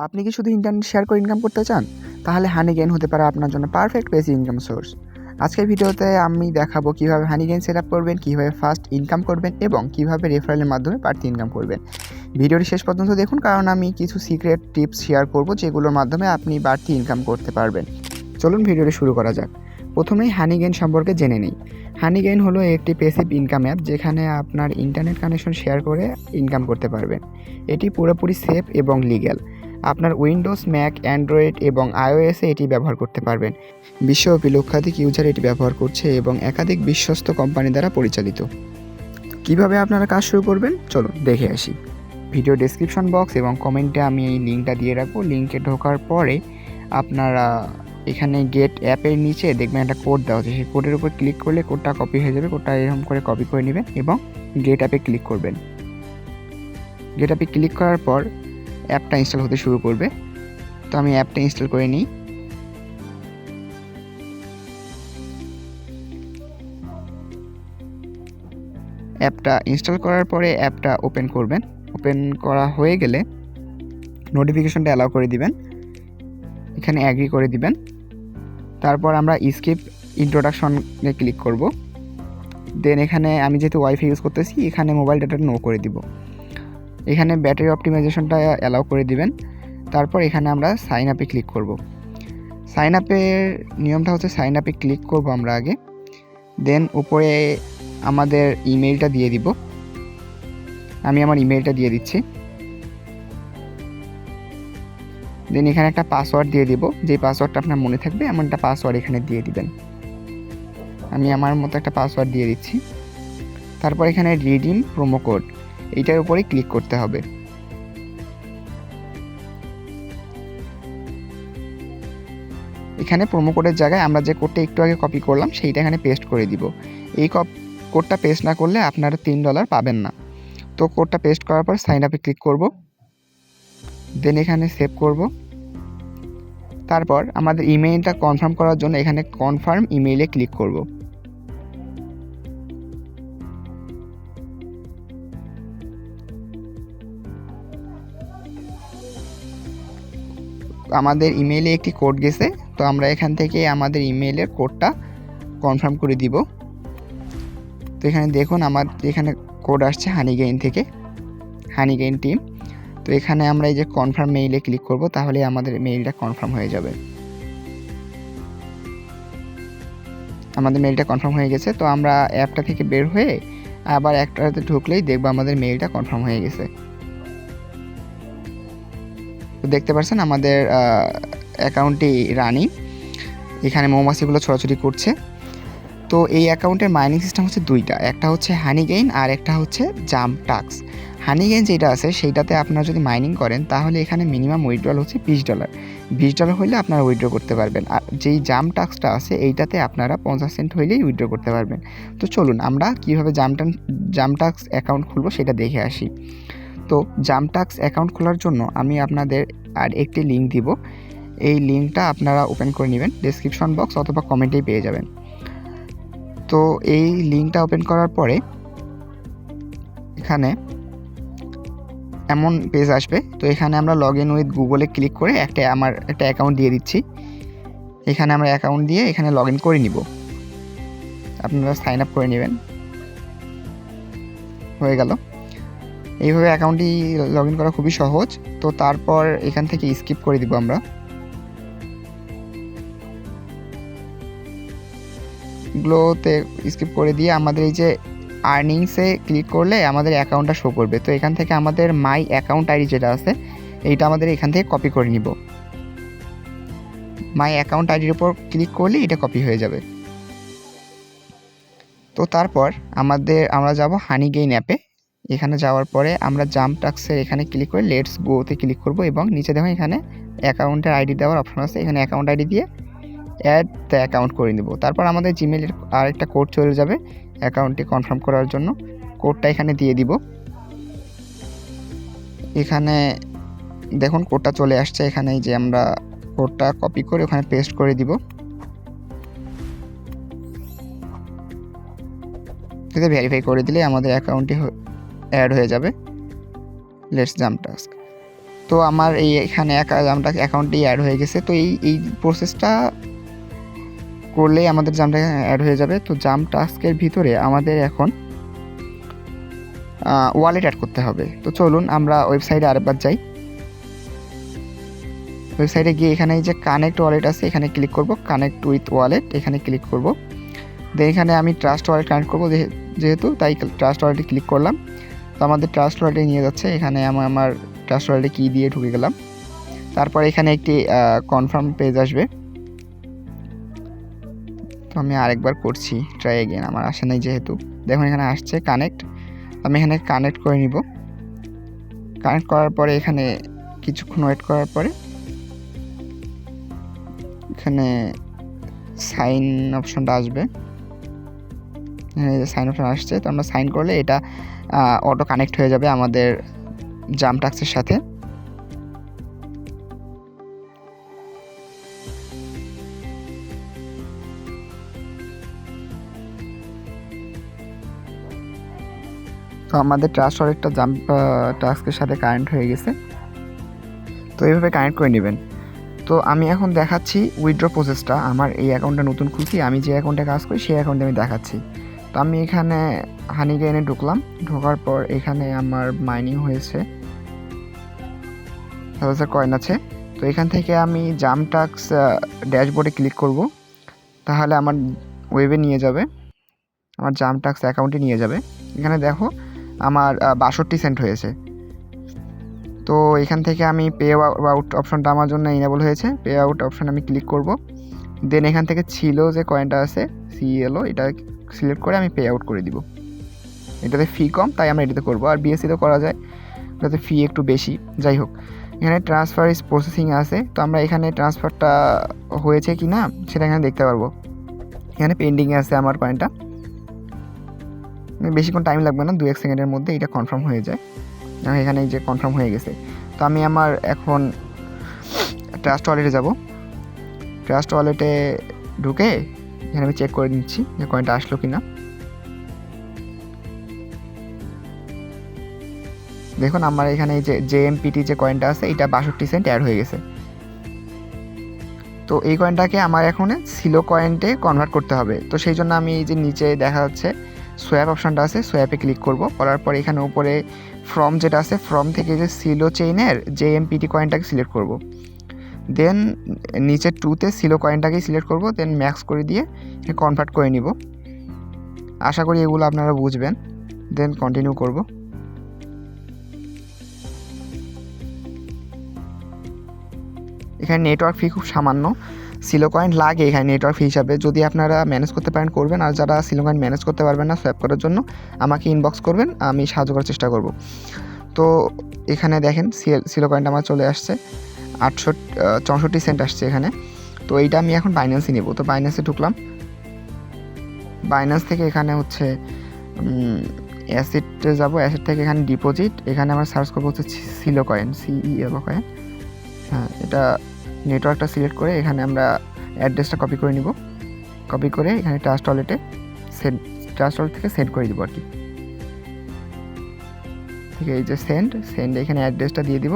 আপনি কি শুধু ইন্টারনেট শেয়ার করে ইনকাম করতে চান? তাহলে হানিগেইন হতে পারে আপনার জন্য পারফেক্ট পেসিভ ইনকাম সোর্স। আজকের ভিডিওতে আমি দেখাবো কিভাবে হানিগেইন সেট আপ করবেন, কিভাবে ফাস্ট ইনকাম করবেন এবং কিভাবে রেফারেলের মাধ্যমে বাড়তি ইনকাম করবেন। ভিডিওটি শেষ পর্যন্ত দেখুন, কারণ আমি কিছু সিক্রেট টিপস শেয়ার করব যেগুলোর মাধ্যমে আপনি বাড়তি ইনকাম করতে পারবেন। চলুন ভিডিওটি শুরু করা যাক। প্রথমেই হানিগেইন সম্পর্কে জেনে নিই। হানিগেইন হলো একটি পেসিভ ইনকাম অ্যাপ যেখানে আপনার ইন্টারনেট কানেকশন শেয়ার করে ইনকাম করতে পারবেন। এটি পুরোপুরি সেফ এবং লিগ্যাল। আপনার উইন্ডোজ, ম্যাক, অ্যান্ড্রয়েড এবং আইওএসে এটি ব্যবহার করতে পারবেন। বিশ্বব্যাপী লক্ষাধিক ইউজার এটি ব্যবহার করছে এবং একাধিক বিশ্বস্ত কোম্পানি দ্বারা পরিচালিত। কিভাবে আপনারা কাজ শুরু করবেন চলুন দেখে আসি। ভিডিও ডেসক্রিপশন বক্স এবং কমেন্টে আমি এই লিঙ্কটা দিয়ে রাখবো। লিঙ্কে ঢোকার পরে আপনারা এখানে গেট অ্যাপের নিচে দেখবেন একটা কোড দেওয়া আছে, সেই কোডের উপর ক্লিক করলে কোডটা কপি হয়ে যাবে। কোডটা এরকম করে কপি করে নেবেন এবং গেট অ্যাপে ক্লিক করবেন। গেট অ্যাপে ক্লিক করার পর অ্যাপটা ইনস্টল হতে শুরু করবে। তো আমি অ্যাপটা ইনস্টল করে নিই। অ্যাপটা ইনস্টল করার পরে অ্যাপটা ওপেন করবেন। ওপেন করা হয়ে গেলে নোটিফিকেশনটা অ্যালাউ করে দিবেন, এখানে অ্যাগ্রি করে দিবেন। তারপর আমরা স্কিপ ইন্ট্রোডাকশনে ক্লিক করব। দেন এখানে আমি যেহেতু ওয়াইফাই ইউজ করতেছি, এখানে মোবাইল ডাটা নো করে দিব। এখানে ব্যাটারি অপটিমাইজেশনটা অ্যালাউ করে দিবেন। তারপর এখানে আমরা সাইন আপে ক্লিক করব। সাইন আপের নিয়মটা হচ্ছে, সাইন আপে ক্লিক করব আমরা আগে, দেন উপরে আমাদের ইমেইলটা দিয়ে দিব। আমি আমার ইমেইলটা দিয়ে দিচ্ছি। দেন এখানে একটা পাসওয়ার্ড দিয়ে দিব, যে পাসওয়ার্ডটা আপনার মনে থাকবে এমন একটা পাসওয়ার্ড এখানে দিয়ে দিবেন। আমি আমার মতো একটা পাসওয়ার্ড দিয়ে দিচ্ছি। তারপর এখানে রিডিম প্রোমো কোড, এইটার উপরে ক্লিক করতে হবে। এখানে প্রোমো কোডের জায়গায় আমরা যে কোডটা একটু আগে কপি করলাম সেইটা এখানে পেস্ট করে দিব। এই কোডটা পেস্ট না করলে আপনারা $3 পাবেন না। তো কোডটা পেস্ট করার পর সাইন আপে ক্লিক করব, দেন এখানে সেভ করব। তারপর আমাদের ইমেইলটা কনফার্ম করার জন্য এখানে কনফার্ম ইমেইলে ক্লিক করব। আমাদের ইমেইলে একটি কোড গেছে, তো আমরা এখান থেকে আমাদের ইমেইলের কোডটা কনফার্ম করে দিব। তো এখানে দেখুন আমার এখানে কোড আসছে হানিগেইন থেকে, হানিগেইন টিম। তো এখানে আমরা এই যে কনফার্ম মেইলে ক্লিক করব, তাহলে আমাদের মেইলটা কনফার্ম হয়ে যাবে। আমাদের মেইলটা কনফার্ম হয়ে গেছে। তো আমরা অ্যাপটা থেকে বের হয়ে আবার একটাতে ঢুকলেই দেখব আমাদের মেইলটা কনফার্ম হয়ে গেছে। তো দেখতে পাচ্ছেন আমাদের অ্যাকাউন্টটি রানিং, এখানে মৌমাছিগুলো ছোটাছুটি করছে। তো এই অ্যাকাউন্টের মাইনিং সিস্টেম হচ্ছে দুইটা, একটা হচ্ছে হানিগেইন আর একটা হচ্ছে জাম্প টাস্ক। হানিগেইন যেটা আছে সেইটাতে আপনারা যদি মাইনিং করেন তাহলে এখানে মিনিমাম উইথড্রল হচ্ছে $20। $20 হইলে আপনারা উইথড্র করতে পারবেন। আর যেই জাম্প টাস্কটা আছে এইটাতে আপনারা 50 সেন্ট হইলেই উইথড্র করতে পারবেন। তো চলুন আমরা কীভাবে জাম্প টাস্ক অ্যাকাউন্ট খুলবো সেটা দেখে আসি। তো জাম্প টাস্ক অ্যাকাউন্ট খোলার জন্য আমি আপনাদের আর একটি লিঙ্ক দিব, এই লিঙ্কটা আপনারা ওপেন করে নেবেন, ডেসক্রিপশন বক্স অথবা কমেন্টেই পেয়ে যাবেন। তো এই লিঙ্কটা ওপেন করার পরে এখানে এমন পেজ আসবে। তো এখানে আমরা লগ ইন উইথ গুগলে ক্লিক করে আমার একটা অ্যাকাউন্ট দিয়ে দিচ্ছি। এখানে আমরা অ্যাকাউন্ট দিয়ে এখানে লগ ইন করে নিব। আপনারা সাইন আপ করে নেবেন। হয়ে গেল। এইভাবে অ্যাকাউন্টটি লগ ইন করা খুবই সহজ। তো তারপর এখান থেকে স্কিপ করে দিব আমরা। এগুলোতে স্কিপ করে দিয়ে আমাদের এই যে আর্নিংসে ক্লিক করলে আমাদের অ্যাকাউন্টটা শো করবে। তো এখান থেকে আমাদের মাই অ্যাকাউন্ট আইডি যেটা আছে এইটা আমাদের এখান থেকে কপি করে নিব। মাই অ্যাকাউন্ট আইডির উপর ক্লিক করলে এটা কপি হয়ে যাবে। তো তারপর আমরা যাব হানিগেইন অ্যাপে। এখানে যাওয়ার পরে আমরা জাম্প টাস্কের এখানে ক্লিক করে লেটস গোতে ক্লিক করব এবং নিচে দেখুন এখানে অ্যাকাউন্টের আইডি দেওয়ার অপশন আছে, এখানে অ্যাকাউন্ট আইডি দিয়ে অ্যাড দ্য অ্যাকাউন্ট করে নেব। তারপর আমাদের জিমেইলের আরেকটা কোড চলে যাবে অ্যাকাউন্টটি কনফার্ম করার জন্য। কোডটা এখানে দিয়ে দিব। এখানে দেখুন কোডটা চলে আসছে। এখানে যে আমরা কোডটা কপি করে ওখানে পেস্ট করে দিব। এতে ভেরিফাই করে দিলে আমাদের অ্যাকাউন্টটি অ্যাড হয়ে যাবে। Let's jump task. তো আমার এখানে জামটা অ্যাকাউন্টেই অ্যাড হয়ে গেছে। তো এই প্রসেসটা করলেই আমাদের জামটা অ্যাড হয়ে যাবে। তো জাম টাস্কের ভিতরে আমাদের এখন ওয়ালেট অ্যাড করতে হবে। তো চলুন আমরা ওয়েবসাইটে আরেকবার যাই। ওয়েবসাইটে গিয়ে এখানে যে কানেক্ট ওয়ালেট আছে এখানে ক্লিক করব, কানেক্ট উইথ ওয়ালেট এখানে ক্লিক করব। দেন এখানে আমি ট্রাস্ট ওয়ালেট কানেক্ট করবো যেহেতু, তাই ট্রাস্ট ওয়ালেটে ক্লিক করলাম। তো আমাদের ট্রাস্ট ওয়ালেটে নিয়ে যাচ্ছে। এখানে আমি আমার ট্রাস্ট ওয়ালেটে কি দিয়ে ঢুকে গেলাম। তারপর এখানে একটি কনফার্ম পেজ আসবে। তো আমি আরেকবার করছি, ট্রাই এগেন, আমার আসে নাই যেহেতু। দেখুন এখানে আসছে কানেক্ট। আমি এখানে কানেক্ট করে নিব। কানেক্ট করার পরে এখানে কিছুক্ষণ ওয়েট করার পরে এখানে সাইন অপশনটা আসবে। এখানে সাইন অপশন আসছে। তো আমরা সাইন করলে এটা অটো কানেক্ট হয়ে যাবে আমাদের জাম টাস্কের সাথে। তো আমাদের ট্রাস্ট ওয়ালেটটা জাম টাস্কের সাথে কানেক্ট হয়ে গেছে। তো এইভাবে কানেক্ট করে নেবেন। তো আমি এখন দেখাচ্ছি উইথড্র প্রসেসটা। আমার এই অ্যাকাউন্টটা নতুন খুলছি, আমি যে অ্যাকাউন্টে কাজ করি সেই অ্যাকাউন্টে আমি দেখাচ্ছি। তো আমি এখানে হানিগেইনে ঢুকলাম। ঢোকার পর এখানে আমার মাইনিং হয়েছে 1000 কয়েন আছে। তো এখান থেকে আমি জাম টাস্ক ড্যাশবোর্ডে ক্লিক করব, তাহলে আমার ওয়েবে নিয়ে যাবে, আমার জাম টাস্ক অ্যাকাউন্টে নিয়ে যাবে। এখানে দেখো আমার 62 সেন্ট হয়েছে। তো এখান থেকে আমি পে আউট অপশনটা আমার জন্য ইনেবল হয়েছে। পে আউট অপশন আমি ক্লিক করব। দেন এখান থেকে ছিল যে কয়েনটা আছে সিএলও, এটা সিলেক্ট করে আমি পে আউট করে দিব। এটাতে ফি কম তাই আমরা এটাতে করবো, আর বিএসসিতেও করা যায়, এটাতে ফি একটু বেশি। যাই হোক, এখানে ট্রান্সফার ইজ প্রসেসিং আছে। তো আমরা এখানে ট্রান্সফারটা হয়েছে কি না সেটা এখানে দেখতে পারবো। এখানে পেন্ডিংয়ে আছে আমার কয়েনটা, বেশিক্ষণ টাইম লাগবে না, 2-1 সেকেন্ডের মধ্যে এটা কনফার্ম হয়ে যায়। এখানে যে কনফার্ম হয়ে গেছে। তো আমি আমার এখন ট্রাস্ট ওয়ালেটে যাব। ট্রাস্ট ওয়ালেটে ঢুকে এখানে আমি চেক করে নিচ্ছি যে কয়েনটা আসলো কি না। দেখুন আমার এখানে এই যে জেএমপিটি যে কয়েনটা আছে এটা 62 সেন্ট অ্যাড হয়ে গেছে। তো এই কয়েনটাকে আমার এখন সিলো কয়েন্টে কনভার্ট করতে হবে। তো সেই জন্য আমি এই যে নিচে দেখা যাচ্ছে সোয়াপ অপশনটা আছে, সোয়াপে ক্লিক করব। করার পর এখানে উপরে ফ্রম যেটা আছে, ফ্রম থেকে যে সিলো চেইনের জেএমপিটি কয়েনটাকে সিলেক্ট করব। দেন নিচে 2তে সিলো কয়েনটাকেই সিলেক্ট করব। দেন ম্যাক্স করে দিয়ে কনভার্ট করে নিব। আশা করি এগুলো আপনারা বুঝবেন। দেন কন্টিনিউ করব। এখানে নেটওয়ার্ক ফি খুব সামান্য, সিলো কয়েন লাগে এখানে নেটওয়ার্ক ফি হিসাবে। যদি আপনারা ম্যানেজ করতে পারেন করবেন, আর যারা সিলো কয়েন ম্যানেজ করতে পারবেন না সোয়াপ করার জন্য আমাকে ইনবক্স করবেন, আমি সাহায্য করার চেষ্টা করব। তো এখানে দেখেন সিলো কয়েনটা আমার চলে আসছে, 64 সেন্ট আসছে এখানে। তো এইটা আমি এখন বাইন্যান্সে নেব। তো বাইন্যান্সে ঢুকলাম। বাইন্যান্স থেকে এখানে হচ্ছে অ্যাসেটে যাব। অ্যাসেট থেকে এখানে ডিপোজিট, এখানে আমরা সার্চ করবো হচ্ছে সিলো কয়েন, সিইএলও কয়েন। হ্যাঁ, এটা নেটওয়ার্কটা সিলেক্ট করে এখানে আমরা অ্যাড্রেসটা কপি করে নিব। কপি করে এখানে ট্রাস্ট ওয়ালেটে ট্রাস্ট ওয়ালেট থেকে সেন্ড করে দিব আর কি। ঠিক আছে, এই যে সেন্ড এখানে অ্যাড্রেসটা দিয়ে দিব,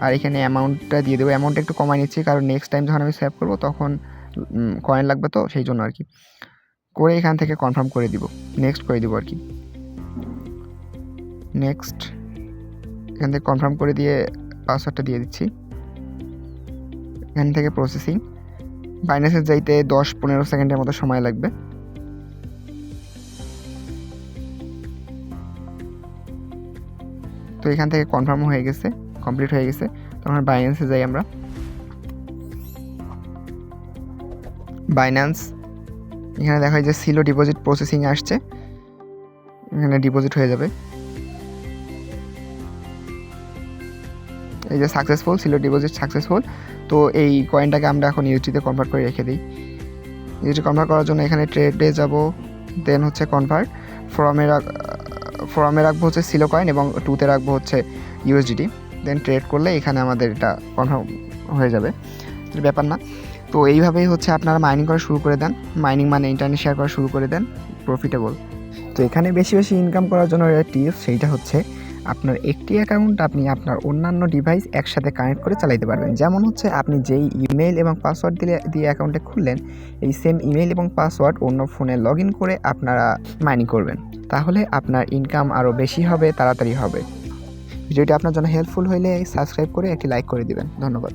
আর এখানে অ্যামাউন্টটা দিয়ে দেবো। অ্যামাউন্টটা একটু কমাই নিচ্ছি কারণ নেক্সট টাইম যখন আমি সেভ করবো তখন কয়েন লাগবে, তো সেই জন্য আর কি। করে এখান থেকে কনফার্ম করে দিব, নেক্সট করে দিব আর কি। নেক্সট এখান থেকে কনফার্ম করে দিয়ে পাসওয়ার্ডটা দিয়ে দিচ্ছি। এখান থেকে প্রসেসিং, বাইন্যান্সে যাইতে 10-15 সেকেন্ডের মতো সময় লাগবে। তো এখান থেকে কনফার্ম হয়ে গেছে, কমপ্লিট হয়ে গেছে। তখন বাইন্যান্সে যাই আমরা। বাইন্যান্স এখানে দেখা যায় যে সিলো ডিপোজিট প্রসেসিং আসছে, এখানে ডিপোজিট হয়ে যাবে। এই যে সাকসেসফুল, সিলো ডিপোজিট সাকসেসফুল। তো এই কয়েনটাকে আমরা এখন ইউএসডিতে কনভার্ট করে রেখে দিই। ইউএসডি কনভার্ট করার জন্য এখানে ট্রেডে যাব। দেন হচ্ছে কনভার্ট, ফর্মে রাখবো হচ্ছে সিলো কয়েন এবং 2তে রাখবো হচ্ছে ইউএসডিটি। দেন ট্রেড করলে এখানে আমাদের এটা কনফার্ম হয়ে যাবে, ব্যাপার না। তো এইভাবেই হচ্ছে আপনারা মাইনিং করা শুরু করে দেন। মাইনিং মানে ইন্টারনেট শেয়ার করা শুরু করে দেন, প্রফিটেবল। তো এখানে বেশি বেশি ইনকাম করার জন্য টিপস সেইটা হচ্ছে আপনার একটি অ্যাকাউন্ট আপনি আপনার অন্যান্য ডিভাইস একসাথে কানেক্ট করে চালাতে পারবেন। যেমন হচ্ছে আপনি যেই ইমেল এবং পাসওয়ার্ড দিয়ে অ্যাকাউন্টে খুললেন, এই সেম ইমেল এবং পাসওয়ার্ড অন্য ফোনে লগ ইন করে আপনারা মাইনিং করবেন। তাহলে আপনার ইনকাম আরও বেশি হবে, তাড়াতাড়ি হবে। ভিডিওটি আপনার জন্য হেল্পফুল হলে সাবস্ক্রাইব করে একটি লাইক করে দিবেন। ধন্যবাদ।